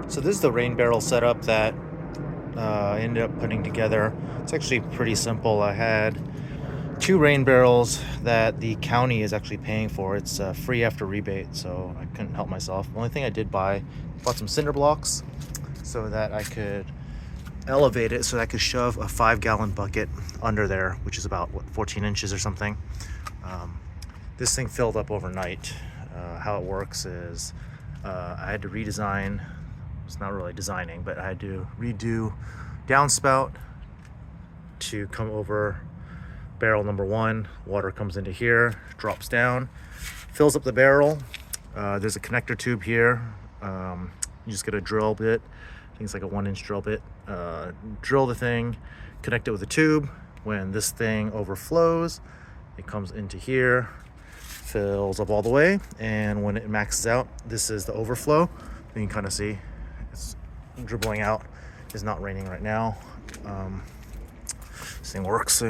So this is the rain barrel setup that I ended up putting together. It's actually pretty simple. I had two rain barrels that the county is actually paying for. It's free after rebate, so I couldn't help myself. The only thing I did bought some cinder blocks so that I could elevate it so that I could shove a 5-gallon bucket under there, which is about 14 inches or something. This thing filled up overnight. How it works is I had to redesign. It's not really designing, but I had to redo downspout to come over barrel number one. Water comes into here, drops down, fills up the barrel. There's a connector tube here. You just get a drill bit. I think it's like a 1-inch drill bit. Drill the thing, connect it with a tube. When this thing overflows, it comes into here, fills up all the way, and when it maxes out, this is the overflow. You can kind of see it's dribbling out. It's not raining right now. This thing works.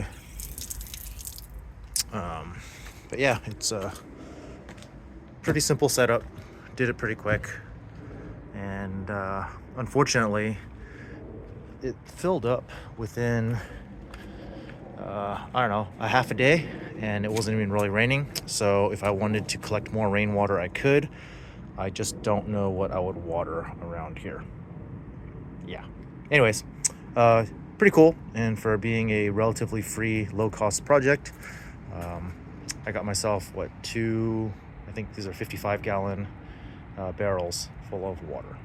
But yeah, it's a pretty simple setup. Did it pretty quick, and unfortunately, it filled up within I don't know, a half a day, and it wasn't even really raining. So if I wanted to collect more rainwater, I could. I just don't know what I would water around here. Yeah. Anyways, pretty cool. And for being a relatively free, low-cost project, I got myself, I think these are 55-gallon barrels full of water.